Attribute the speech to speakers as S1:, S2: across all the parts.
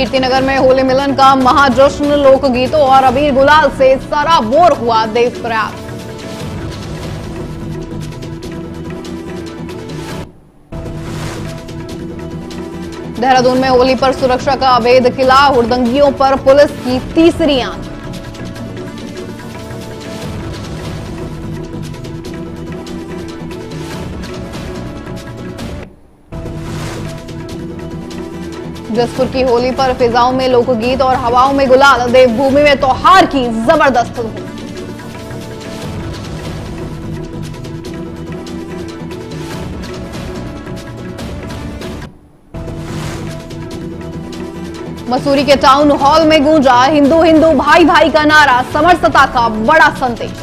S1: कीर्तिनगर में होली मिलन का महाजश्न, लोकगीतों और अबीर गुलाल से सराबोर हुआ देवप्रयाग। देहरादून में होली पर सुरक्षा का अवैध किला, हुड़दंगियों पर पुलिस की तीसरी आंख। जसपुर की होली पर फिजाओं में लोकगीत और हवाओं में गुलाल, देवभूमि में त्योहार की जबरदस्त धूम। मसूरी के टाउन हॉल में गूंजा हिंदू हिंदू भाई भाई का नारा, समरसता का बड़ा संदेश।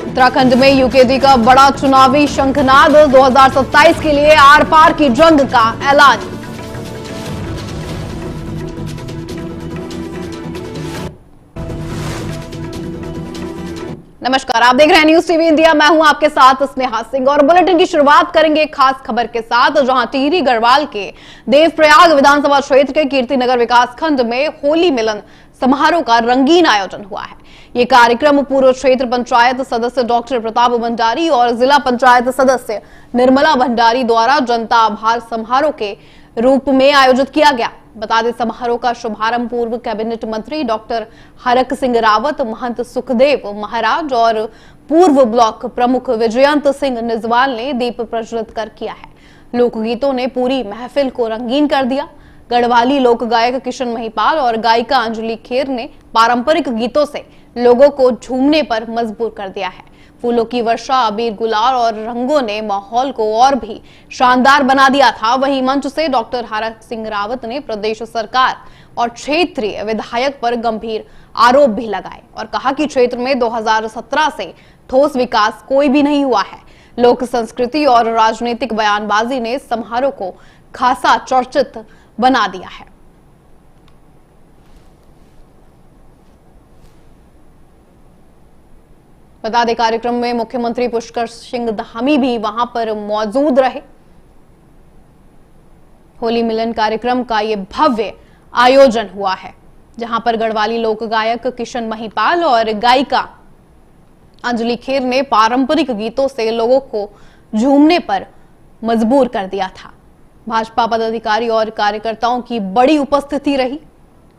S1: उत्तराखंड में यूकेडी का बड़ा चुनावी शंखनाद, 2027 के लिए आर पार की जंग का ऐलान। नमस्कार, आप देख रहे हैं न्यूज टीवी इंडिया। मैं हूं आपके साथ स्नेहा सिंह और बुलेटिन की शुरुआत करेंगे एक खास खबर के साथ, जहां टिहरी गढ़वाल के देवप्रयाग विधानसभा क्षेत्र के कीर्तिनगर विकासखंड में होली मिलन समारोह का रंगीन आयोजन हुआ है। ये कार्यक्रम पूर्व क्षेत्र पंचायत सदस्य डॉक्टर प्रताप भंडारी और जिला पंचायत सदस्य निर्मला भंडारी द्वारा जनता आभार समारोह के रूप में आयोजित किया गया। बता दें, समारोह का शुभारंभ पूर्व कैबिनेट मंत्री डॉक्टर हरक सिंह रावत, महंत सुखदेव महाराज और पूर्व ब्लॉक प्रमुख विजयंत सिंह निजवाल ने दीप प्रज्वलित कर किया है। लोकगीतों ने पूरी महफिल को रंगीन कर दिया। गढ़वाली लोक गायक किशन महिपाल और गायिका अंजलि खेर ने पारंपरिक गीतों से लोगों को झूमने पर मजबूर कर दिया है। फूलों की वर्षा, अबीर गुलाल और रंगों ने माहौल को और भी शानदार बना दिया था। वहीं मंच से डॉक्टर हरक सिंह रावत ने प्रदेश सरकार और क्षेत्रीय विधायक पर गंभीर आरोप भी लगाए और कहा कि क्षेत्र में 2017 से ठोस विकास कोई भी नहीं हुआ है। लोक संस्कृति और राजनीतिक बयानबाजी ने समारोह को खासा चर्चित बना दिया है। बता दें, कार्यक्रम में मुख्यमंत्री पुष्कर सिंह धामी भी वहां पर मौजूद रहे। होली मिलन कार्यक्रम का ये भव्य आयोजन हुआ है, जहां पर गढ़वाली लोक गायक किशन महिपाल और गायिका अंजलि खेर ने पारंपरिक गीतों से लोगों को झूमने पर मजबूर कर दिया था। भाजपा पदाधिकारी और कार्यकर्ताओं की बड़ी उपस्थिति रही।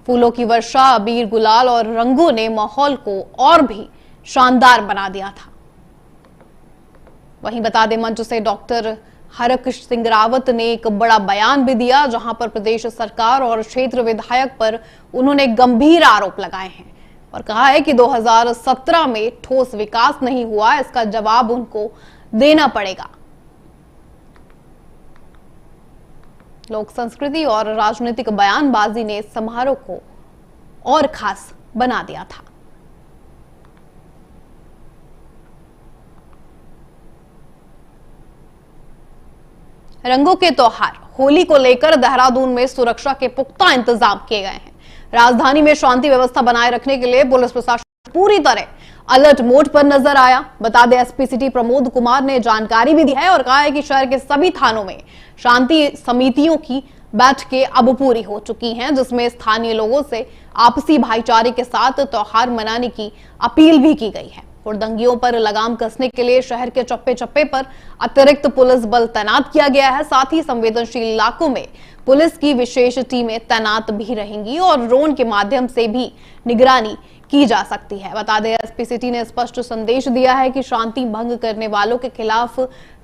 S1: फूलों की वर्षा, अबीर गुलाल और रंगों ने माहौल को और भी शानदार बना दिया था। वहीं बता दें, मंच से डॉक्टर हरक सिंह रावत ने एक बड़ा बयान भी दिया, जहां पर प्रदेश सरकार और क्षेत्र विधायक पर उन्होंने गंभीर आरोप लगाए हैं और कहा है कि 2017 में ठोस विकास नहीं हुआ, इसका जवाब उनको देना पड़ेगा। लोक संस्कृति और राजनीतिक बयानबाजी ने समारोह को और खास बना दिया था। रंगों के त्योहार होली को लेकर देहरादून में सुरक्षा के पुख्ता इंतजाम किए गए हैं। राजधानी में शांति व्यवस्था बनाए रखने के लिए पुलिस प्रशासन पूरी तरह अलर्ट मोड पर नजर आया। बता दें, एसपी सिटी प्रमोद कुमार ने जानकारी भी दी है और कहा है कि शहर के सभी थानों में शांति समितियों की बैठकें अब पूरी हो चुकी हैं, जिसमें स्थानीय लोगों से आपसी भाईचारे के साथ त्योहार मनाने की अपील भी की गई है। हुड़दंगियों पर लगाम कसने के लिए शहर के चप्पे चप्पे पर अतिरिक्त पुलिस बल तैनात किया गया है। साथ ही संवेदनशील इलाकों में पुलिस की विशेष टीमें तैनात भी रहेंगी और ड्रोन के माध्यम से भी निगरानी की जा सकती है। बता दें, एसपी सिटी ने स्पष्ट संदेश दिया है कि शांति भंग करने वालों के खिलाफ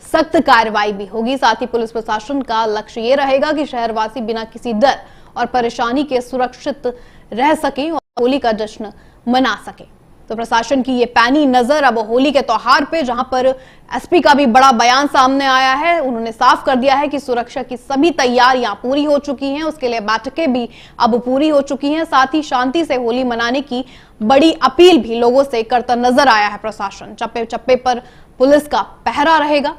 S1: सख्त कार्रवाई भी होगी। साथ ही पुलिस प्रशासन का लक्ष्य ये रहेगा कि शहरवासी बिना किसी डर और परेशानी के सुरक्षित रह सकें और होली का जश्न मना सके। तो प्रशासन की ये पैनी नजर अब होली के त्योहार पे, जहां पर एसपी का भी बड़ा बयान सामने आया है। उन्होंने साफ कर दिया है कि सुरक्षा की सभी तैयारियां पूरी हो चुकी हैं, उसके लिए बैठकें भी अब पूरी हो चुकी हैं। साथ ही शांति से होली मनाने की बड़ी अपील भी लोगों से करता नजर आया है प्रशासन। चप्पे चप्पे पर पुलिस का पहरा रहेगा।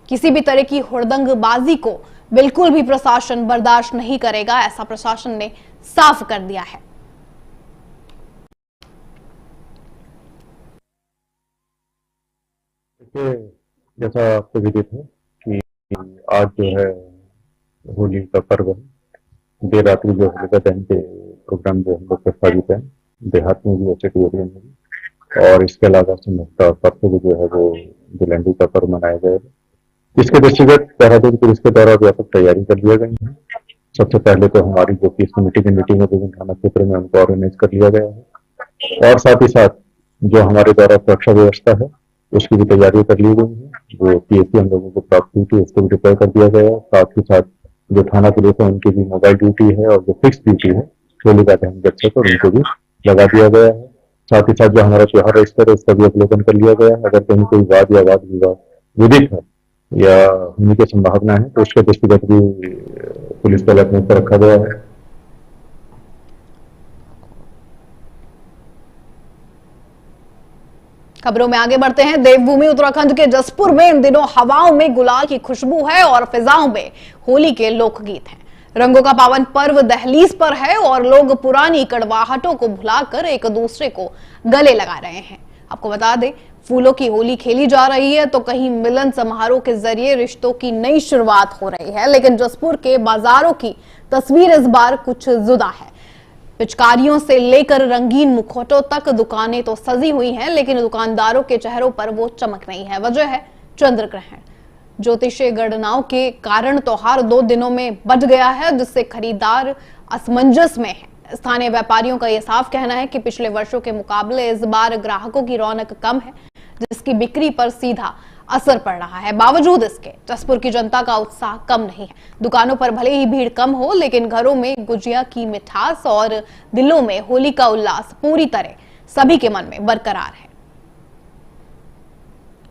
S1: किसी भी तरह की हुड़दंगबाजी को बिल्कुल भी प्रशासन बर्दाश्त नहीं करेगा, ऐसा प्रशासन ने साफ कर दिया है।
S2: देखिए, जैसा आपको विदित है कि आज जो है होली का पर्व है। देर रात्रि जो होलिका दहन के प्रोग्राम जो हम लोग प्रस्तावित है, देहात में भी और सिटी एरिया में भी। और इसके अलावा संभवतः परसों भी जो है वो दुल्हनडी का पर्व मनाया जाएगा। इसके दृष्टिगत देहरादून पुलिस के द्वारा व्यापक तैयारी कर लिया गई है। सबसे पहले तो हमारी जो पीस कमेटी की मीटिंग है विभिन्न थाना क्षेत्र में उनको ऑर्गेनाइज कर लिया गया है, और साथ ही साथ जो हमारे द्वारा सुरक्षा व्यवस्था है उसकी भी तैयारी कर ली गई है। जो पीएसी हम लोगों को प्राप्त हुई थी उसको भी डिप्लॉय कर दिया गया है। साथ ही साथ जो थाना पुलिस है उनकी भी मोबाइल ड्यूटी है, और जो फिक्स ड्यूटी है होलिका दहन जब तक उनको भी लगा दिया गया है। साथ ही साथ जो हमारा त्योहार रजिस्टर है उसका भी अवलोकन कर लिया गया है। अगर कहीं कोई वाद या वाद विवाद विदित है या होने की संभावना है तो उसके दृष्टिगत भी पुलिस बल अपने ऊपर रखा गया है।
S1: खबरों में आगे बढ़ते हैं। देवभूमि उत्तराखंड के जसपुर में इन दिनों हवाओं में गुलाल की खुशबू है और फिजाओं में होली के लोकगीत हैं। रंगों का पावन पर्व दहलीज पर है और लोग पुरानी कड़वाहटों को भुलाकर एक दूसरे को गले लगा रहे हैं। आपको बता दें, फूलों की होली खेली जा रही है तो कहीं मिलन समारोह के जरिए रिश्तों की नई शुरुआत हो रही है, लेकिन जसपुर के बाजारों की तस्वीर इस बार कुछ जुदा है। पिचकारियों से लेकर रंगीन मुखौटों तक दुकानें तो सजी हुई हैं, लेकिन दुकानदारों के चेहरों पर वो चमक नहीं है। वजह है चंद्र ग्रहण। ज्योतिषीय गणनाओं के कारण त्योहार 2 दिनों में बढ़ गया है, जिससे खरीदार असमंजस में है। स्थानीय व्यापारियों का यह साफ कहना है कि पिछले वर्षों के मुकाबले इस बार ग्राहकों की रौनक कम है, जिसकी बिक्री पर सीधा असर पड़ रहा है। बावजूद इसके जसपुर की जनता का उत्साह कम नहीं है। दुकानों पर भले ही भीड़ कम हो, लेकिन घरों में गुजिया की मिठास और दिलों में होली का उल्लास पूरी तरह सभी के मन में बरकरार है।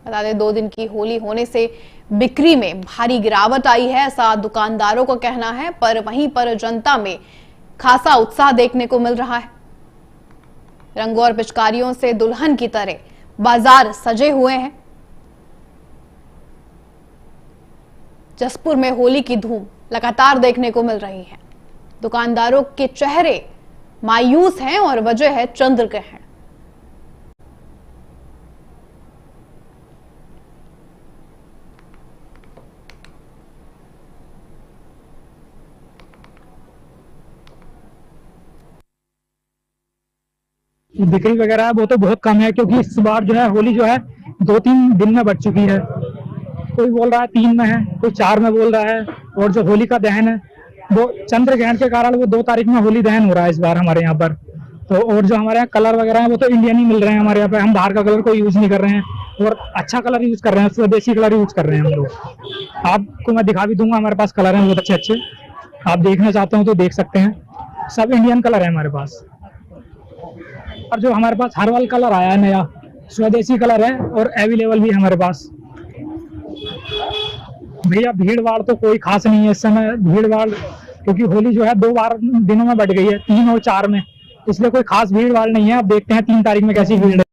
S1: बता दें, 2 दिन की होली होने से बिक्री में भारी गिरावट आई है, ऐसा दुकानदारों का कहना है। पर वहीं पर जनता में खासा उत्साह देखने को मिल रहा है। रंगों और पिचकारियों से दुल्हन की तरह बाजार सजे हुए हैं। जसपुर में होली की धूम लगातार देखने को मिल रही है। दुकानदारों के चेहरे मायूस हैं और वजह है चंद्र ग्रहण।
S3: बिक्री वगैरह है वो तो बहुत कम है, क्योंकि इस बार जो है होली जो है 2-3 दिन में बढ़ चुकी है। कोई बोल रहा है 3 में है, कोई 4 में बोल रहा है। और जो होली का दहन है वो चंद्र ग्रहण के कारण वो 2 तारीख में होली दहन हो रहा है इस बार हमारे यहाँ पर। तो और जो हमारे यहाँ कलर वगैरह है वो तो इंडियन ही मिल रहे हैं हमारे यहाँ पे। हम बाहर का कलर कोई यूज नहीं कर रहे हैं और अच्छा कलर यूज कर रहे हैं, स्वदेशी कलर यूज कर रहे हैं हम लोग। आपको मैं दिखा भी दूंगा, हमारे पास कलर हैं बहुत अच्छे अच्छे। आप देखना चाहते हो तो देख सकते हैं, सब इंडियन कलर है हमारे पास। और जो हमारे पास हर्बल कलर आया है नया, स्वदेशी कलर है और अवेलेबल भी है हमारे पास। भैया भीड़ भाड़ तो कोई खास नहीं है इस समय। भीड़ भाड़ क्योंकि होली जो है 2 बार दिनों में बढ़ गई है, 3 और 4 में, इसलिए कोई खास भीड़ भाड़ नहीं है। अब देखते हैं 3 तारीख में कैसी भीड़ है।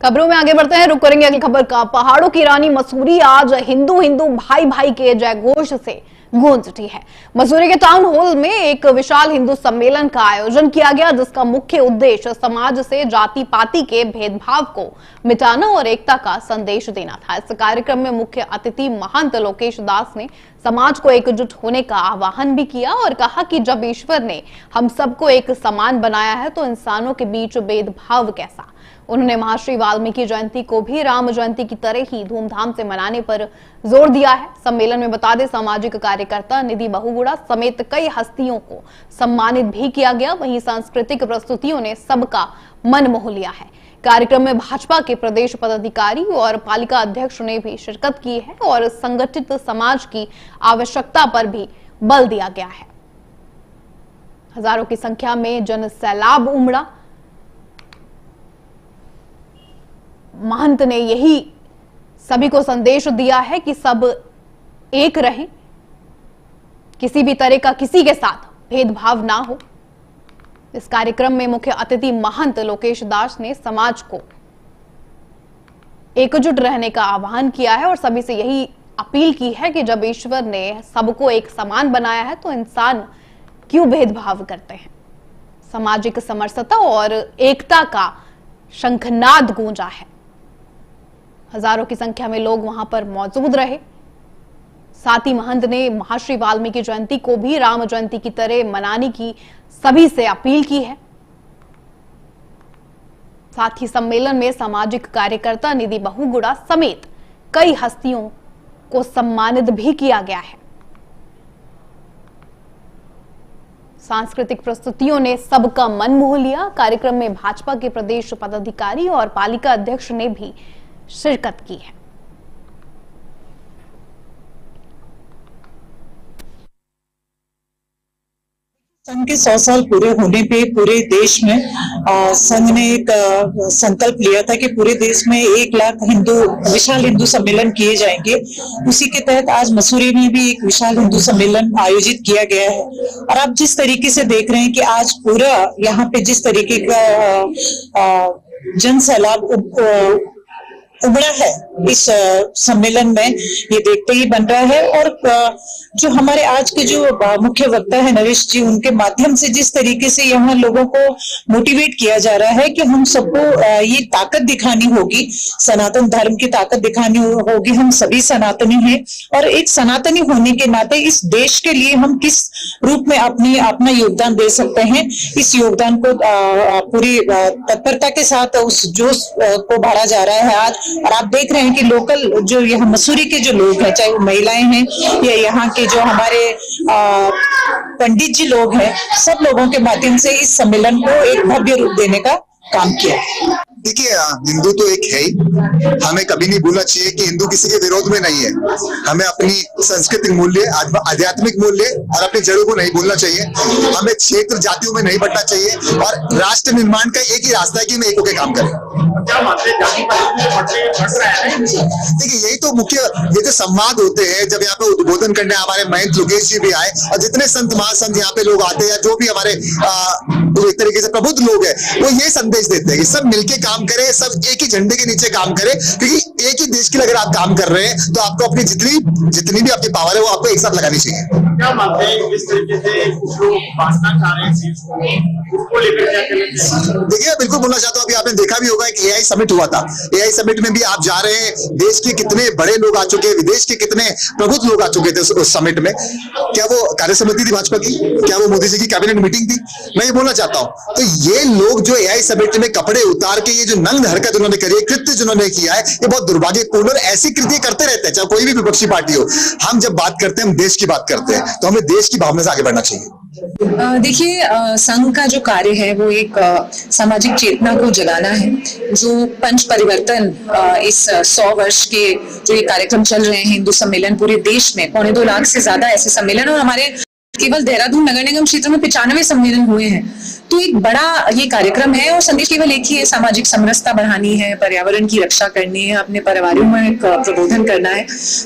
S1: खबरों में आगे बढ़ते हैं, रुक करेंगे अगली खबर का। पहाड़ों की रानी मसूरी आज हिंदू हिंदू भाई भाई के जयघोष से गूंज उठी है। मसूरी के टाउन हॉल में एक विशाल हिंदू सम्मेलन का आयोजन किया गया, जिसका मुख्य उद्देश्य समाज से जाति पाति के भेदभाव को मिटाना और एकता का संदेश देना था। इस कार्यक्रम में मुख्य अतिथि महंत लोकेश दास ने समाज को एकजुट होने का आह्वान भी किया और कहा कि जब ईश्वर ने हम सबको एक समान बनाया है तो इंसानों के बीच भेदभाव कैसा। उन्होंने महर्षि वाल्मीकि जयंती को भी राम जयंती की तरह ही धूमधाम से मनाने पर जोर दिया है। सम्मेलन में बता दें, सामाजिक कार्यकर्ता निधि बहुगुणा समेत कई हस्तियों को सम्मानित भी किया गया। वहीं सांस्कृतिक प्रस्तुतियों ने सबका मन मोह लिया है। कार्यक्रम में भाजपा के प्रदेश पदाधिकारी और पालिका अध्यक्ष ने भी शिरकत की है और संगठित समाज की आवश्यकता पर भी बल दिया गया है। हजारों की संख्या में जन सैलाब उमड़ा। महंत ने यही सभी को संदेश दिया है कि सब एक रहें, किसी भी तरह का किसी के साथ भेदभाव ना हो। इस कार्यक्रम में मुख्य अतिथि महंत लोकेश दास ने समाज को एकजुट रहने का आह्वान किया है और सभी से यही अपील की है कि जब ईश्वर ने सबको एक समान बनाया है तो इंसान क्यों भेदभाव करते हैं। सामाजिक समरसता और एकता का शंखनाद गूंजा है। हजारों की संख्या में लोग वहां पर मौजूद रहे। साथ ही महंत ने महर्षि वाल्मीकि जयंती को भी राम जयंती की तरह मनाने की सभी से अपील की है। साथ ही सम्मेलन में सामाजिक कार्यकर्ता निधि बहुगुणा समेत कई हस्तियों को सम्मानित भी किया गया है। सांस्कृतिक प्रस्तुतियों ने सबका मन मोह लिया। कार्यक्रम में भाजपा के प्रदेश पदाधिकारी और पालिका अध्यक्ष ने भी शिरकत की है।
S4: संघ के 100 साल पूरे होने पे पूरे देश में संघ ने एक संकल्प लिया था कि पूरे देश में 1 लाख विशाल हिंदू सम्मेलन किए जाएंगे। उसी के तहत आज मसूरी में भी एक विशाल हिंदू सम्मेलन आयोजित किया गया है। और आप जिस तरीके से देख रहे हैं कि आज पूरा यहाँ पे जिस तरीके का जन सैलाब उमड़ा है इस सम्मेलन में, ये देखते ही बन रहा है। और जो हमारे आज के जो मुख्य वक्ता है नरेश जी, उनके माध्यम से जिस तरीके से यहाँ लोगों को मोटिवेट किया जा रहा है कि हम सबको ये ताकत दिखानी होगी, सनातन धर्म की ताकत दिखानी होगी। हम सभी सनातनी हैं और एक सनातनी होने के नाते इस देश के लिए हम किस रूप में अपना योगदान दे सकते हैं, इस योगदान को पूरी तत्परता के साथ उस जोश को भरा जा रहा है आज। और आप देख रहे हैं कि लोकल जो यहाँ मसूरी के जो लोग हैं, चाहे वो महिलाएं हैं या यहाँ के जो हमारे पंडित जी लोग हैं, सब लोगों के माध्यम से इस सम्मेलन को एक भव्य रूप देने का काम किया।
S5: देखिए, हिंदू तो एक है ही। हमें कभी नहीं भूलना चाहिए कि हिंदू किसी के विरोध में नहीं है। हमें अपनी सांस्कृतिक मूल्य, आध्यात्मिक मूल्य और अपनी जड़ों को नहीं भूलना चाहिए। हमें क्षेत्र जातियों में नहीं बंटना चाहिए और राष्ट्र निर्माण का एक ही रास्ता है कि हम एक होकर काम करें। देखिए, यही तो मुख्य ये जो संवाद होते हैं, जब यहाँ पे उद्बोधन करने हमारे महंत योगेश जी भी आए और जितने संत महासंत यहाँ पे लोग आते हैं, जो भी हमारे एक तरीके से प्रबुद्ध लोग हैं, वो ये संदेश देते हैं कि सब मिलके काम करें, सब एक ही झंडे के नीचे काम करें, क्योंकि एक ही देश के लिए अगर आप काम कर रहे हैं तो आपको अपनी जितनी भी आपकी पावर है वो आपको एक साथ लगानी चाहिए।
S6: क्या मानते हैं इस तरीके से जो बांटना चाह रहे हैं उसको लेकर क्या करें?
S5: देखिए, बिल्कुल बोलना चाहता हूँ, अभी आपने देखा भी होगा कि एआई समिट हुआ था। एआई समिट में भी आप जा रहे हैं, देश के कितने बड़े लोग आ चुके हैं, विदेश के कितने प्रबुद्ध लोग आ चुके थे उस समिट में। क्या वो कार्य समिति थी भाजपा की? क्या वो मोदी जी की कैबिनेट मीटिंग थी? मैं ये बोलना चाहता हूँ, तो ये लोग जो एआई समिट में कपड़े उतार के ये जो नग्न हरकत उन्होंने करी है, कृत्य जिन्होंने किया है, ये बहुत दुर्भाग्यपूर्ण और ऐसी कृत्य करते रहते हैं, चाहे कोई भी विपक्षी पार्टी हो। हम जब बात करते हैं, हम देश की बात करते हैं, तो हमें देश की भावना से आगे बढ़ना चाहिए।
S4: देखिए, संघ का जो कार्य है वो एक सामाजिक चेतना को जगाना है। जो पंच परिवर्तन इस 100 वर्ष के जो ये कार्यक्रम चल रहे हैं, हिंदू सम्मेलन पूरे देश में 2.25 लाख से ज्यादा ऐसे सम्मेलन, और हमारे केवल देहरादून नगर निगम क्षेत्र में 95 सम्मेलन हुए हैं। तो एक बड़ा ये कार्यक्रम है और संदेश केवल एक ही है, सामाजिक समरसता बढ़ानी है, पर्यावरण की रक्षा करनी है, अपने परिवारों में एक प्रबोधन करना है।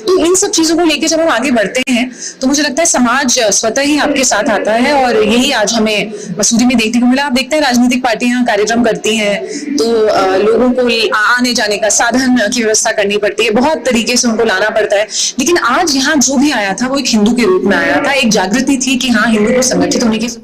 S4: तो इन सब चीजों को लेकर जब हम आगे बढ़ते हैं तो मुझे लगता है समाज स्वतः ही आपके साथ आता है, और यही आज हमें मसूरी में देखने को मिला। आप देखते हैं राजनीतिक पार्टियां कार्यक्रम करती हैं तो लोगों को आने जाने का साधन की व्यवस्था करनी पड़ती है, बहुत तरीके से उनको लाना पड़ता है। लेकिन आज यहाँ जो भी आया था वो एक हिंदू के रूप में आया था, एक जागृति थी कि हाँ, हिंदू को संगठित होने की।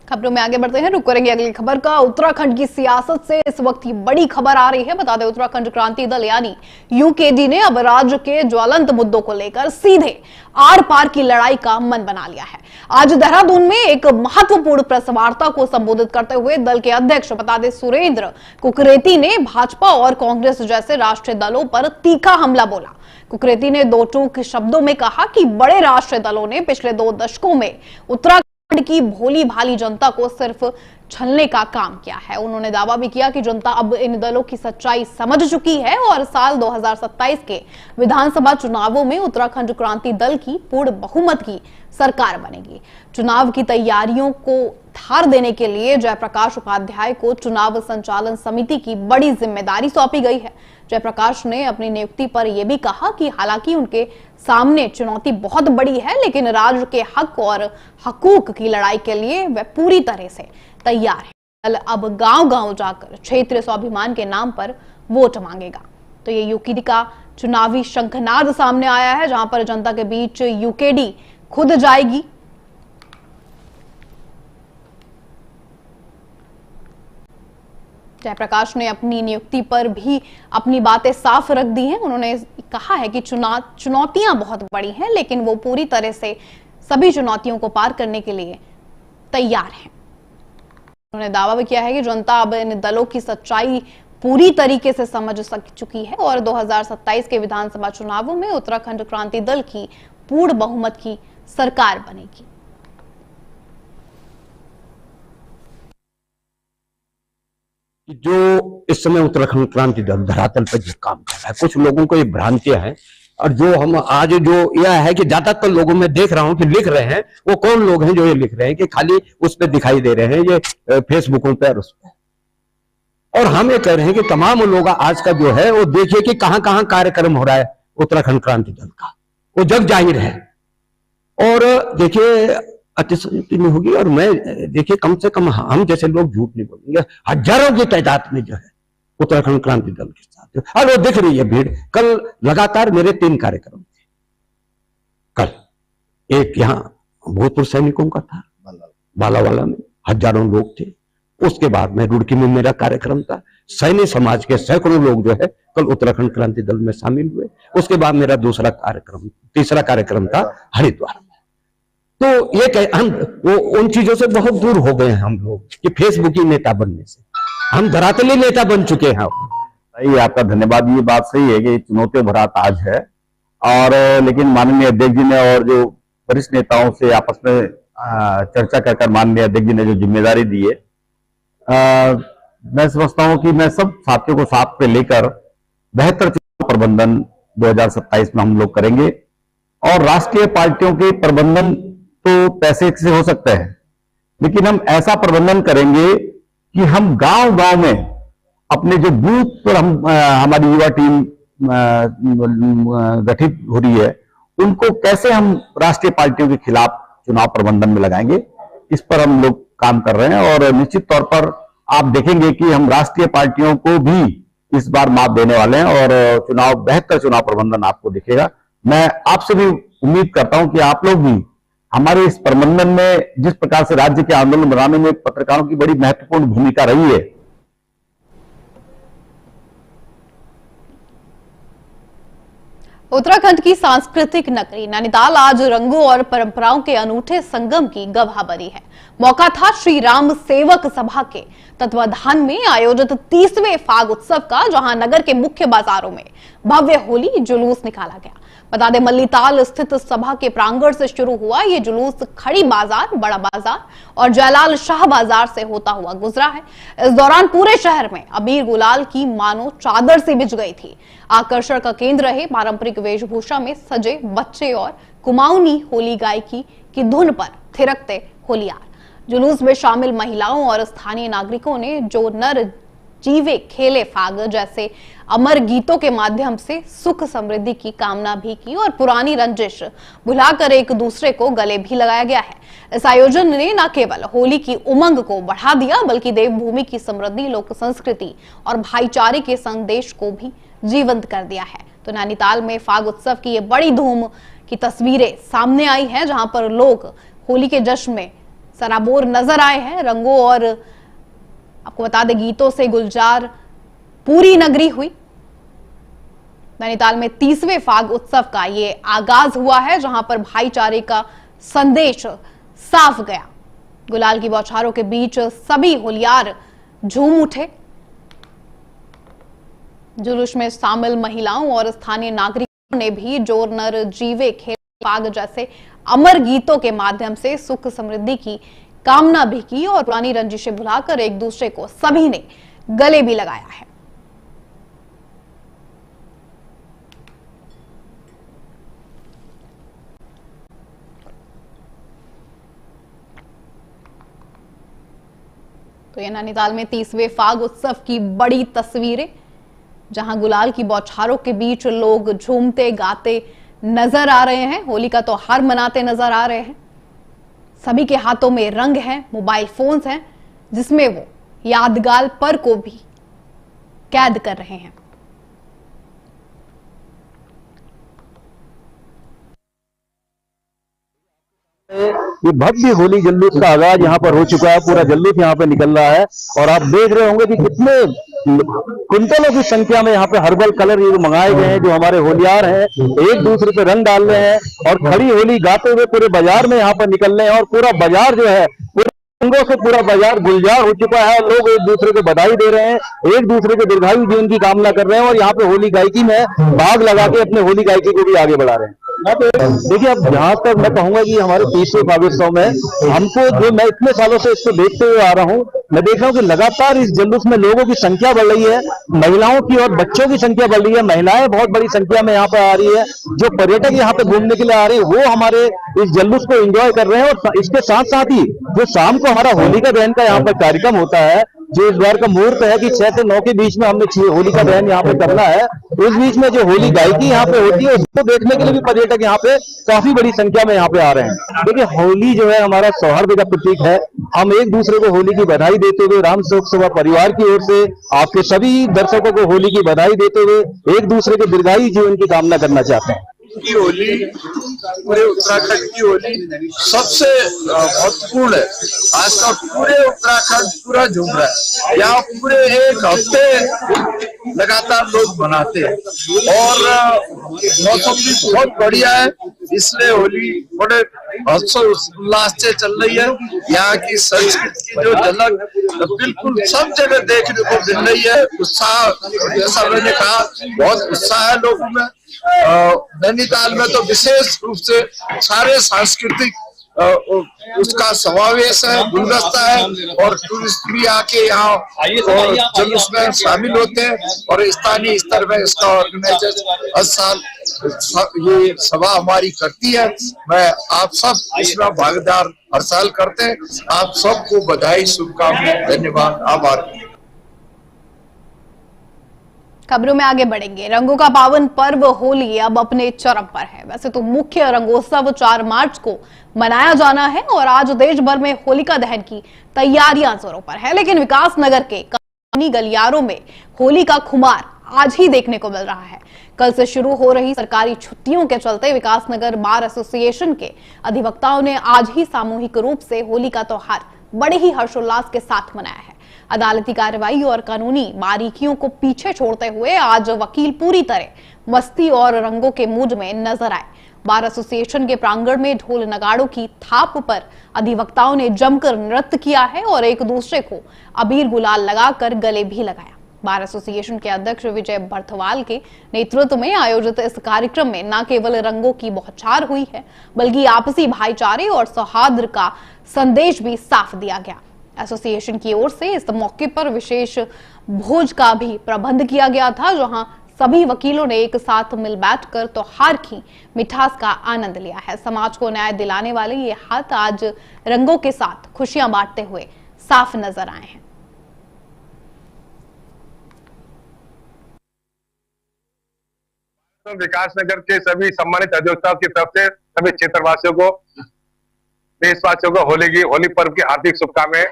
S1: खबरों में आगे बढ़ते हैं, रुक करेंगे अगली खबर का। उत्तराखंड की सियासत से इस वक्त की बड़ी खबर आ रही है। बता दें, उत्तराखंड क्रांति दल यानी यूकेडी ने अब राज्य के ज्वलंत मुद्दों को लेकर सीधे आर पार की लड़ाई का मन बना लिया है। आज देहरादून में एक महत्वपूर्ण प्रेस वार्ता को संबोधित करते हुए दल के अध्यक्ष बता दें सुरेंद्र कुकरेती ने भाजपा और कांग्रेस जैसे राष्ट्रीय दलों पर तीखा हमला बोला। कुकरेती ने दो टूक शब्दों में कहा कि बड़े राष्ट्रीय दलों ने पिछले 2 दशकों में उत्तराखंड की भोली भाली जनता को सिर्फ छलने का काम किया है। उन्होंने दावा भी किया कि जनता अब इन दलों की सच्चाई समझ चुकी है और साल 2027 के विधानसभा चुनावों में उत्तराखंड क्रांति दल की पूर्ण बहुमत की सरकार बनेगी। चुनाव की तैयारियों को धार देने के लिए जयप्रकाश उपाध्याय को चुनाव संचालन समिति की बड़ी जिम्मेदारी सौंपी गई है। जयप्रकाश ने अपनी नियुक्ति पर यह भी कहा कि हालांकि उनके सामने चुनौती बहुत बड़ी है, लेकिन राज्य के हक और हकूक की लड़ाई के लिए वह पूरी तरह से तैयार है। दल अब गांव-गांव जाकर क्षेत्रीय स्वाभिमान के नाम पर वोट मांगेगा। तो ये यूकेडी का चुनावी शंखनाद सामने आया है, जहां पर जनता के बीच यूकेडी खुद जाएगी। जयप्रकाश ने अपनी नियुक्ति पर भी अपनी बातें साफ रख दी हैं। उन्होंने कहा है कि चुनौतियां बहुत बड़ी हैं, लेकिन वो पूरी तरह से सभी चुनौतियों को पार करने के लिए तैयार हैं। उन्होंने दावा भी किया है कि जनता अब इन दलों की सच्चाई पूरी तरीके से समझ चुकी है और 2027 के विधानसभा चुनावों में उत्तराखंड क्रांति दल की पूर्ण बहुमत की सरकार बनेगी।
S7: जो इस समय उत्तराखंड क्रांति दल धरातल पर जो काम कर रहा है, कुछ लोगों को ये भ्रांतियां हैं, और जो हम आज जो यह है कि ज्यादातर लोगों में देख रहा हूं कि लिख रहे हैं, वो कौन लोग हैं जो ये लिख रहे हैं कि खाली उस पर दिखाई दे रहे हैं, ये फेसबुकों पर उस पर। और हम ये कह रहे हैं कि तमाम लोग आज का जो है वो देखिए कि कहां कहां कार्यक्रम हो रहा है उत्तराखंड क्रांति दल का, वो जग जाहिर है। और देखिए अतिशयोक्ति नहीं होगी, और मैं देखिए कम से कम हम जैसे लोग झूठ नहीं बोलेंगे, हजारों की तादाद में जो है उत्तराखंड क्रांति दल के साथ, और वो दिख रही है भीड़। कल लगातार मेरे 3 कार्यक्रम थे। कल एक यहाँ भूतपूर्व सैनिकों का था बालावाला में, हजारों लोग थे। उसके बाद में रुड़की में मेरा कार्यक्रम था, सैन्य समाज के सैकड़ों लोग जो है कल उत्तराखंड क्रांति दल में शामिल हुए। उसके बाद मेरा तीसरा कार्यक्रम था हरिद्वार में। तो ये हम वो उन चीजों से बहुत दूर हो गए हैं हम लोग कि फेसबुकी नेता बनने से, हम धरातली नेता बन चुके हैं।
S8: सही, आपका धन्यवाद। ये बात सही है कि चुनौतियों भरा आज है, और लेकिन माननीय अध्यक्ष जी ने और जो वरिष्ठ नेताओं से आपस में चर्चा कर माननीय अध्यक्ष जी ने जो जिम्मेदारी दी है, मैं समझता हूं कि मैं सब साथियों को साथ पे लेकर बेहतर चुनाव प्रबंधन 2027 में हम लोग करेंगे। और राष्ट्रीय पार्टियों के प्रबंधन तो पैसे से हो सकता है, लेकिन हम ऐसा प्रबंधन करेंगे कि हम गांव गांव में अपने जो बूथ पर हमारी युवा टीम गठित हो रही है, उनको कैसे हम राष्ट्रीय पार्टियों के खिलाफ चुनाव प्रबंधन में लगाएंगे, इस पर हम लोग काम कर रहे हैं। और निश्चित तौर पर आप देखेंगे कि हम राष्ट्रीय पार्टियों को भी इस बार मात देने वाले हैं, और बेहतर चुनाव प्रबंधन आपको दिखेगा। मैं आपसे भी उम्मीद करता हूं कि आप लोग भी हमारे इस प्रबंधन में, जिस प्रकार से राज्य के आंदोलन बनाने में पत्रकारों की बड़ी महत्वपूर्ण भूमिका रही है।
S1: उत्तराखंड की सांस्कृतिक नगरी नैनीताल आज रंगों और परंपराओं के अनूठे संगम की गवाह बनी है। मौका था श्री राम सेवक सभा के तत्वाधान में आयोजित 30वें फाग उत्सव का, जहां नगर के मुख्य बाजारों में भव्य होली जुलूस निकाला गया। बता दें, मल्लीताल स्थित सभा के प्रांगण से शुरू हुआ ये जुलूस खड़ी बाजार, बड़ा बाजार और जयलाल शाह बाजार से होता हुआ गुजरा है। इस दौरान पूरे शहर में अबीर गुलाल की मानो चादर सी बिछ गई थी। आकर्षण का केंद्र रहे पारंपरिक वेशभूषा में सजे बच्चे और कुमाऊनी होली गायकी की धुन पर थिरकते होलियार। जुलूस में शामिल महिलाओं और स्थानीय नागरिकों ने जो नर जीवे खेले फाग जैसे अमर गीतों के माध्यम से सुख समृद्धि की कामना भी की और पुरानी रंजिश भुलाकर एक दूसरे को गले भी लगाया गया है। इस आयोजन ने न केवल होली की उमंग को बढ़ा दिया, बल्कि देवभूमि की समृद्धि, लोक संस्कृति और भाईचारे के संदेश को भी जीवंत कर दिया है। तो नैनीताल में फाग उत्सव की ये बड़ी धूम की तस्वीरें सामने आई हैं, जहां पर लोग होली के जश्न में सराबोर नजर आए हैं। रंगों और आपको बता दें गीतों से गुलजार पूरी नगरी हुई। नैनीताल में 30वें फाग उत्सव का ये आगाज हुआ है, जहां पर भाईचारे का संदेश साफ गया। गुलाल की बौछारों के बीच सभी होलियार झूम उठे। जुलूस में शामिल महिलाओं और स्थानीय नागरिकों ने भी जोर नर जीवे खेल फाग जैसे अमर गीतों के माध्यम से सुख समृद्धि की कामना भी की और पुरानी रंजिशें भुलाकर एक दूसरे को सभी ने गले भी लगाया है। तो ये नैनीताल में 30वें फाग उत्सव की बड़ी तस्वीरें, जहां गुलाल की बौछारों के बीच लोग झूमते गाते नजर आ रहे हैं, होली का त्योहार मनाते नजर आ रहे हैं। सभी के हाथों में रंग हैं, मोबाइल फोन्स हैं, जिसमें वो यादगार पल को भी कैद कर रहे हैं।
S8: ये भव्य होली जुलूस का आगाज यहाँ पर हो चुका है। पूरा जुलूस यहाँ पे निकल रहा है और आप देख रहे होंगे कि कितने क्विंटलों की संख्या में यहाँ पे हर्बल कलर ये मंगाए गए हैं। जो हमारे होलियार हैं एक दूसरे पे रंग डाल रहे हैं और खड़ी होली गाते हुए पूरे बाजार में यहाँ पर निकल रहे हैं और पूरा बाजार जो है रंगों से पूरा बाजार गुलजार हो चुका है। लोग एक दूसरे को बधाई दे रहे हैं, एक दूसरे के दीर्घायु जीवन की कामना कर रहे हैं और यहाँ पे होली गायकी में भाग लगा के अपने होली गायकी को भी आगे बढ़ा रहे हैं। देखिए, अब जहां तक मैं कहूंगा कि हमारे 30वें काव्योत्सव में हमको, जो मैं इतने सालों से इसको देखते हुए आ रहा हूं, मैं देख रहा हूं कि लगातार इस जुलूस में लोगों की संख्या बढ़ रही है, महिलाओं की और बच्चों की संख्या बढ़ रही है। महिलाएं बहुत बड़ी संख्या में यहाँ पर आ रही है। जो पर्यटक यहाँ पे घूमने के लिए आ रहे हैं वो हमारे इस जुलूस को एंजॉय कर रहे हैं और इसके साथ साथ ही जो शाम को हमारा होलिका दहन का यहाँ पर कार्यक्रम होता है, जो इस बार का मुहूर्त है कि 6 से 9 के बीच में हमने होलिका दहन यहाँ पे करना है। इस बीच में जो होली गायकी यहाँ पे होती है उसको देखने के लिए भी पर्यटक यहाँ पे काफी बड़ी संख्या में यहाँ पे आ रहे हैं। देखिए, होली जो है हमारा सौहार्द का प्रतीक है। हम एक दूसरे को होली की बधाई देते हुए राम शोक सभा परिवार की ओर से आपके सभी दर्शकों को होली की बधाई देते हुए एक दूसरे के दीर्घायु जीवन की कामना करना चाहते हैं।
S9: की होली पूरे उत्तराखंड की होली सबसे महत्वपूर्ण है। आज का पूरे उत्तराखंड पूरा झूम रहा है। यहाँ पूरे एक हफ्ते लगातार लोग मनाते हैं और मौसम भी बहुत बढ़िया है, इसलिए होली बड़े हर्षोल्लास से चल रही है। यहाँ की संस्कृति की जो झलक बिल्कुल सब जगह देखने को मिल रही है। उत्साह, जैसा मैंने कहा, बहुत उत्साह है लोगों में। नैनीताल में तो विशेष रूप से सारे सांस्कृतिक उसका समावेश है, गुलदस्ता है और टूरिस्ट भी आके यहाँ जुलूस में शामिल होते हैं और स्थानीय स्तर में इसका ऑर्गेनाइजर हर साल ये सभा हमारी करती है। मैं आप सब इसमें भागीदार हर साल करते हैं। आप सबको बधाई, शुभकामनाएं, धन्यवाद, आभार।
S1: खबरों में आगे बढ़ेंगे। रंगों का पावन पर्व होली अब अपने चरम पर है। वैसे तो मुख्य रंगोत्सव 4 मार्च को मनाया जाना है और आज देश भर में होलिका दहन की तैयारियां जोरों पर है, लेकिन विकास नगर के कानूनी गलियारों में होली का खुमार आज ही देखने को मिल रहा है। कल से शुरू हो रही सरकारी छुट्टियों के चलते विकास नगर बार एसोसिएशन के अधिवक्ताओं ने आज ही सामूहिक रूप से होली का त्योहार बड़े ही हर्षोल्लास के साथ मनाया है। अदालती कार्रवाई और कानूनी बारीकियों को पीछे छोड़ते हुए आज वकील पूरी तरह मस्ती और रंगों के मूड में नजर आए। बार एसोसिएशन के प्रांगण में ढोल नगाड़ों की थाप पर अधिवक्ताओं ने जमकर नृत्य किया है और एक दूसरे को अबीर गुलाल लगाकर गले भी लगाया। बार एसोसिएशन के अध्यक्ष विजय बर्थवाल के नेतृत्व में आयोजित इस कार्यक्रम में न केवल रंगों की बौछार हुई है, बल्कि आपसी भाईचारे और सौहार्द का संदेश भी साफ दिया गया। एसोसिएशन की ओर से इस मौके पर विशेष भोज का भी प्रबंध किया गया था, जहां सभी वकीलों ने एक साथ मिल बैठकर त्योहार की मिठास का आनंद लिया है। समाज को न्याय दिलाने वाले ये हाथ आज रंगों के साथ खुशियां बांटते हुए साफ नजर आए हैं।
S10: विकास नगर के सभी सम्मानित अधिवक्ताओं की तरफ से सभी क्षेत्रवासियों को, देशवासियों को होली पर्व की हार्दिक शुभकामनाएं।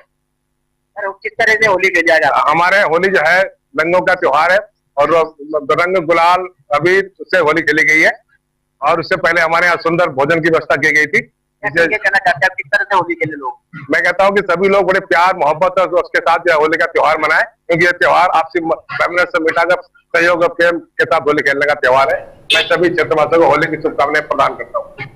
S6: किस तरह से होली खेली जा रही है?
S10: हमारे होली जो है रंगों का त्योहार है और रंग, गुलाल, अबीर उससे होली खेली गई है और उससे पहले हमारे यहाँ सुंदर भोजन की व्यवस्था की गई थी।
S6: कहना चाहते हैं किस तरह से होली खेले लोग?
S10: मैं कहता हूँ कि सभी लोग बड़े प्यार, मोहब्बत और उसके साथ होली का त्योहार मनाएं, क्योंकि ये त्योहार आपसी से मिटाकर सहयोग और प्रेम के साथ होली खेलने का त्योहार है। मैं सभी क्षेत्रवासियों को होली की शुभकामनाएं प्रदान करता हूँ।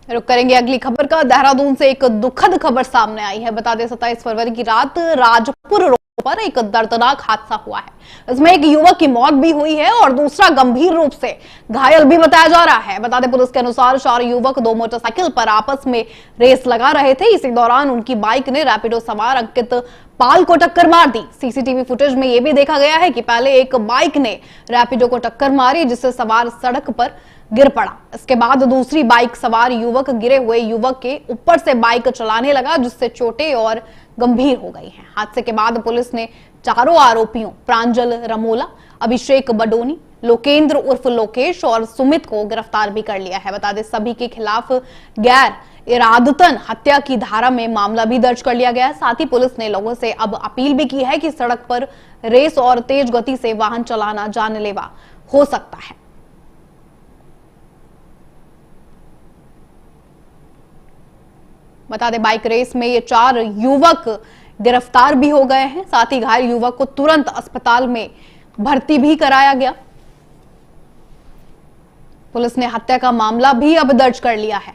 S1: रुक करेंगे अगली खबर का। देहरादून से एक दुखद खबर सामने आई है। बता दें 27 फरवरी की रात राजपुर रोड पर एक दर्दनाक हादसा हुआ है। इसमें एक युवक की मौत भी हुई है और दूसरा गंभीर रूप से घायल भी बताया जा रहा है। बता दें पुलिस के अनुसार 4 युवक 2 मोटरसाइकिल पर आपस में रेस लगा रहे थे। इसी दौरान उनकी बाइक ने रैपिडो सवार अंकित पाल को टक्कर मार दी। सीसीटीवी फुटेज में यह भी देखा गया है कि पहले एक बाइक ने रैपिडो को टक्कर मारी, जिससे सवार सड़क पर गिर पड़ा। इसके बाद दूसरी बाइक सवार युवक गिरे हुए युवक के ऊपर से बाइक चलाने लगा, जिससे चोटें और गंभीर हो गई हैं। हादसे के बाद पुलिस ने चारों आरोपियों प्रांजल रमोला, अभिषेक बडोनी, लोकेंद्र उर्फ लोकेश और सुमित को गिरफ्तार भी कर लिया है। बता दें सभी के खिलाफ गैर इरादतन हत्या की धारा में मामला भी दर्ज कर लिया गया है। साथ ही पुलिस ने लोगों से अब अपील भी की है कि सड़क पर रेस और तेज गति से वाहन चलाना जानलेवा हो सकता है। बता दें बाइक रेस में ये 4 युवक गिरफ्तार भी हो गए हैं। साथ ही घायल युवक को तुरंत अस्पताल में भर्ती भी कराया गया। पुलिस ने हत्या का मामला भी अब दर्ज कर लिया है।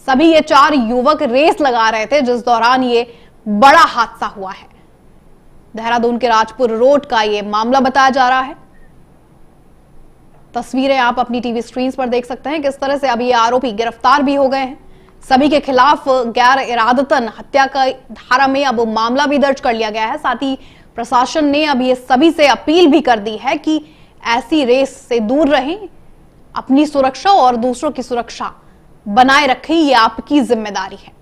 S1: सभी ये 4 युवक रेस लगा रहे थे जिस दौरान ये बड़ा हादसा हुआ है। देहरादून के राजपुर रोड का ये मामला बताया जा रहा है। तस्वीरें आप अपनी टीवी स्क्रीन पर देख सकते हैं किस तरह से अब ये आरोपी गिरफ्तार भी हो गए हैं। सभी के खिलाफ गैर इरादतन हत्या का धारा में अब मामला भी दर्ज कर लिया गया है। साथ ही प्रशासन ने अब ये सभी से अपील भी कर दी है कि ऐसी रेस से दूर रहें, अपनी सुरक्षा और दूसरों की सुरक्षा बनाए रखें, ये आपकी जिम्मेदारी है।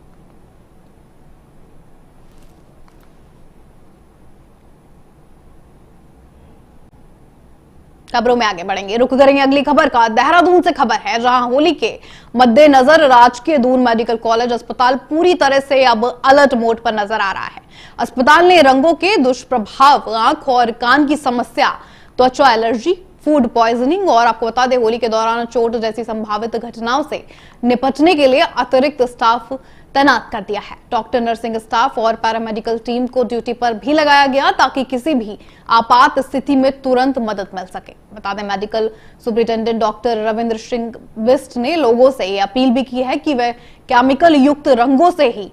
S1: खबरों में आगे बढ़ेंगे, रुक करेंगे अगली खबर का। देहरादून से खबर है जहां होली के मद्देनजर राजकीय दून मेडिकल कॉलेज अस्पताल पूरी तरह से अब अलर्ट मोड पर नजर आ रहा है। अस्पताल ने रंगों के दुष्प्रभाव, आंख और कान की समस्या, त्वचा एलर्जी, फूड पॉइजनिंग और आपको बता दें होली के दौरान चोट जैसी संभावित घटनाओं से निपटने के लिए अतिरिक्त स्टाफ तैनात कर दिया है। डॉक्टर, नर्सिंग स्टाफ और पैरामेडिकल टीम को ड्यूटी पर भी लगाया गया ताकि किसी भी आपात स्थिति में तुरंत मदद मिल सके। बता दें medical superintendent doctor Ravindra Singh Bisht ने लोगों से ये अपील भी की है कि वे केमिकल युक्त रंगों से ही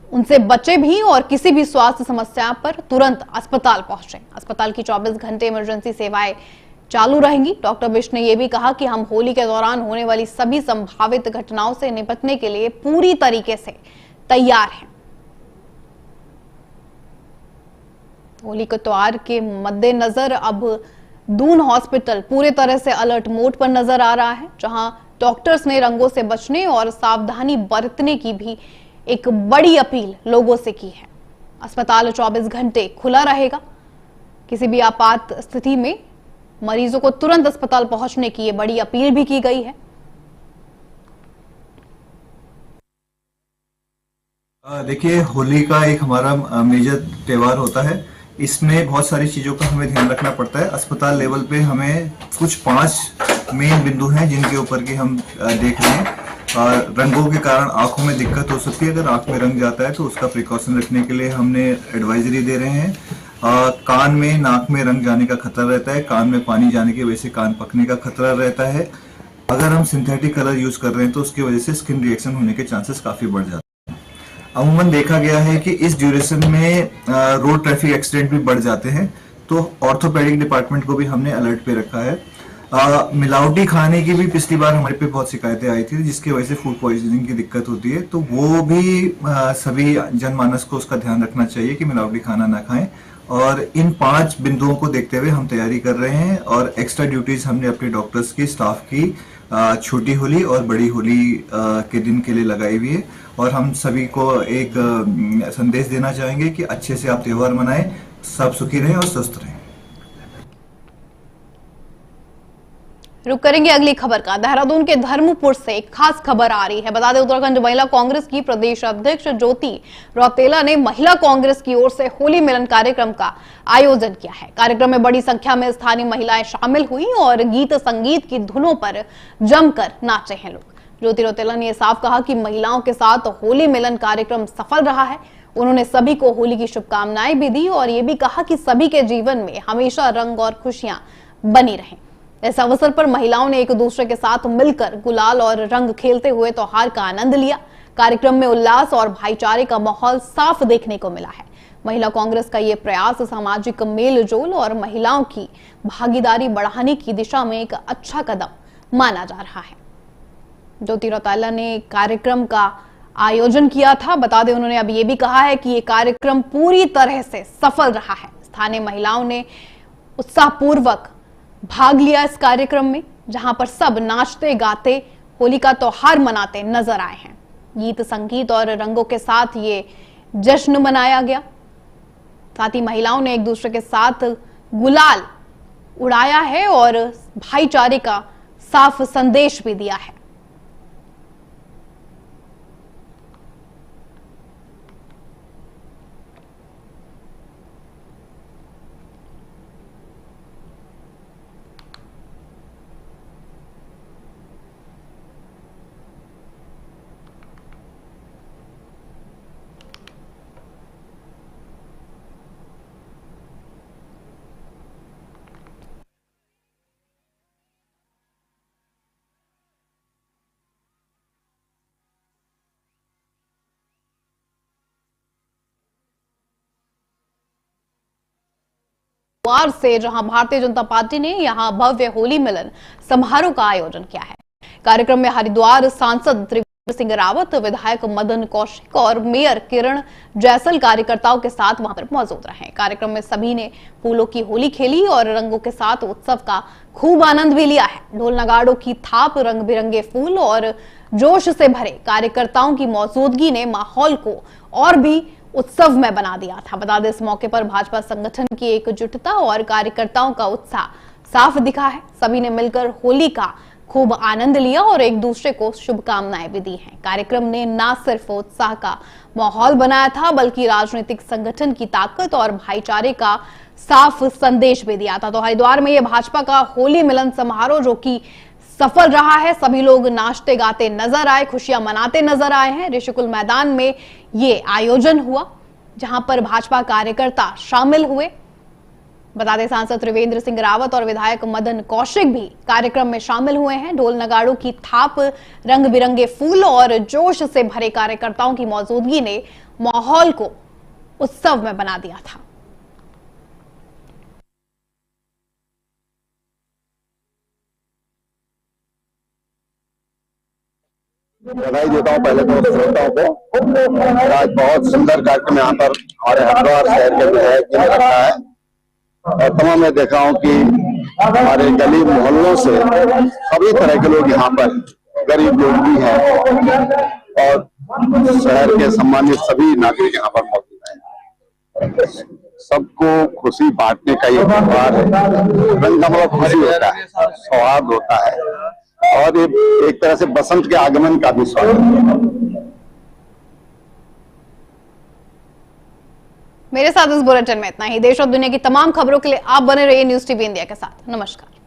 S1: उनसे बचे भी और किसी भी स्वास्थ्य समस्या पर तुरंत अस्पताल पहुंचे। अस्पताल की 24 घंटे इमरजेंसी सेवाएं चालू रहेंगी। डॉक्टर बिष्ट ने यह भी कहा कि हम होली के दौरान होने वाली सभी संभावित घटनाओं से निपटने के लिए पूरी तरीके से तैयार हैं। होली के त्योहार के मद्देनजर अब दून हॉस्पिटल पूरे तरह से अलर्ट मोड पर नजर आ रहा है, जहां डॉक्टर्स ने रंगों से बचने और सावधानी बरतने की भी एक बड़ी अपील लोगों से की है। अस्पताल 24 घंटे खुला रहेगा। किसी भी आपात स्थिति में मरीजों को तुरंत अस्पताल पहुंचने की ये बड़ी अपील भी की गई है।
S11: देखिए, होली का एक हमारा मेजर त्योहार होता है। इसमें बहुत सारी चीजों का हमें ध्यान रखना पड़ता है। अस्पताल लेवल पे हमें कुछ 5 मेन बिंदु हैं जिनके ऊपर की हम देख रहे हैं। रंगों के कारण आंखों में दिक्कत हो सकती है। अगर आंख में रंग जाता है तो उसका प्रिकॉशन रखने के लिए हमने एडवाइजरी दे रहे हैं। कान में, नाक में रंग जाने का खतरा रहता है। कान में पानी जाने की वजह से कान पकने का खतरा रहता है। अगर हम सिंथेटिक कलर यूज कर रहे हैं तो उसकी वजह से स्किन रिएक्शन होने के चांसेस काफी बढ़ जाते हैं। अमूमन देखा गया है कि इस ड्यूरेशन में रोड ट्रैफिक एक्सीडेंट भी बढ़ जाते हैं, तो ऑर्थोपेडिक डिपार्टमेंट को भी हमने अलर्ट पे रखा है। मिलावटी खाने की भी पिछली बार हमारे पे बहुत शिकायतें आई थी जिसकी वजह से फूड पॉइजनिंग की दिक्कत होती है, तो वो भी सभी जनमानस को उसका ध्यान रखना चाहिए कि मिलावटी खाना ना खाएं। और इन 5 बिंदुओं को देखते हुए हम तैयारी कर रहे हैं और एक्स्ट्रा ड्यूटीज हमने अपने डॉक्टर्स की, स्टाफ की छोटी होली और बड़ी होली के दिन के लिए लगाई हुई है। और हम सभी को एक संदेश देना चाहेंगे कि अच्छे से आप त्योहार मनाएं, सब सुखी रहें और स्वस्थ रहें।
S1: रुक करेंगे अगली खबर का। देहरादून के धर्मपुर से एक खास खबर आ रही है। बता दें उत्तराखंड महिला कांग्रेस की प्रदेश अध्यक्ष ज्योति रौतेला ने महिला कांग्रेस की ओर से होली मिलन कार्यक्रम का आयोजन किया है। कार्यक्रम में बड़ी संख्या में स्थानीय महिलाएं शामिल हुई और गीत संगीत की धुनों पर जमकर नाचे हैं लोग। ज्योति रौतेला ने यह साफ कहा कि महिलाओं के साथ होली मिलन कार्यक्रम सफल रहा है। उन्होंने सभी को होली की शुभकामनाएं भी दी और ये भी कहा कि सभी के जीवन में हमेशा रंग और खुशियां बनी रहें। इस अवसर पर महिलाओं ने एक दूसरे के साथ मिलकर गुलाल और रंग खेलते हुए त्योहार का आनंद लिया। कार्यक्रम में उल्लास और भाईचारे का माहौल साफ देखने को मिला है। महिला कांग्रेस का ये प्रयास सामाजिक मेल जोल और महिलाओं की भागीदारी बढ़ाने की दिशा में एक अच्छा कदम माना जा रहा है। ज्योति रौतेला ने कार्यक्रम का आयोजन किया था। बता दें उन्होंने अब ये भी कहा है कि ये कार्यक्रम पूरी तरह से सफल रहा है। स्थानीय महिलाओं ने उत्साहपूर्वक भाग लिया इस कार्यक्रम में, जहां पर सब नाचते गाते होली का त्योहार मनाते नजर आए हैं। गीत संगीत और रंगों के साथ ये जश्न मनाया गया। साथ ही महिलाओं ने एक दूसरे के साथ गुलाल उड़ाया है और भाईचारे का साफ संदेश भी दिया है। हरिद्वार से, जहां भारतीय जनता पार्टी ने यहां भव्य होली मिलन समारोह का आयोजन किया है। कार्यक्रम में हरिद्वार सांसद त्रिवेंद्र सिंह रावत, विधायक मदन कौशिक और मेयर किरण जैसल कार्यकर्ताओं के साथ वहां पर मौजूद रहे। कार्यक्रम में सभी ने फूलों की होली खेली और रंगों के साथ उत्सव का खूब आनंद भी लिया है। ढोल नगाड़ों की थाप, रंग बिरंगे फूल और जोश से भरे कार्यकर्ताओं की मौजूदगी ने माहौल को और भी उत्सव में बना दिया था। बता दें, इस मौके पर भाजपा संगठन की एकजुटता और कार्यकर्ताओं का उत्साह साफ दिखा है। सभी ने मिलकर होली का खूब आनंद लिया और एक दूसरे को शुभकामनाएं भी दी हैं। कार्यक्रम ने न सिर्फ उत्साह का माहौल बनाया था, बल्कि राजनीतिक संगठन की ताकत और भाईचारे का साफ संदेश भी दिया था। तो हरिद्वार में यह भाजपा का होली मिलन समारोह जो कि सफल रहा है, सभी लोग नाचते गाते नजर आए, खुशियां मनाते नजर आए हैं। ऋषिकुल मैदान में ये आयोजन हुआ, जहां पर भाजपा कार्यकर्ता शामिल हुए। बता दें, सांसद त्रिवेंद्र सिंह रावत और विधायक मदन कौशिक भी कार्यक्रम में शामिल हुए हैं। ढोल नगाड़ों की थाप, रंग बिरंगे फूल और जोश से भरे कार्यकर्ताओं की मौजूदगी ने माहौल को उत्सव में बना दिया था।
S8: बधाई देता हूँ पहले तो श्रोताओं को। आज बहुत सुंदर कार्यक्रम यहाँ पर हमारे हरिद्वार शहर के विधायक जी ने रखा है और तमाम मैं देखा हूँ कि हमारे गली मोहल्लों से सभी तरह के लोग यहाँ पर, गरीब लोग भी हैं और शहर के सम्मानित सभी नागरिक यहाँ पर मौजूद हैं। सबको खुशी बांटने का ये त्योहार है। रंग का मतलब खुशी होता है, सौहार्द होता है और ये एक तरह से बसंत के आगमन का भी स्वागत है।
S1: मेरे साथ इस बुलेटिन में इतना ही। देश और दुनिया की तमाम खबरों के लिए आप बने रहिए न्यूज़ टीवी इंडिया के साथ। नमस्कार।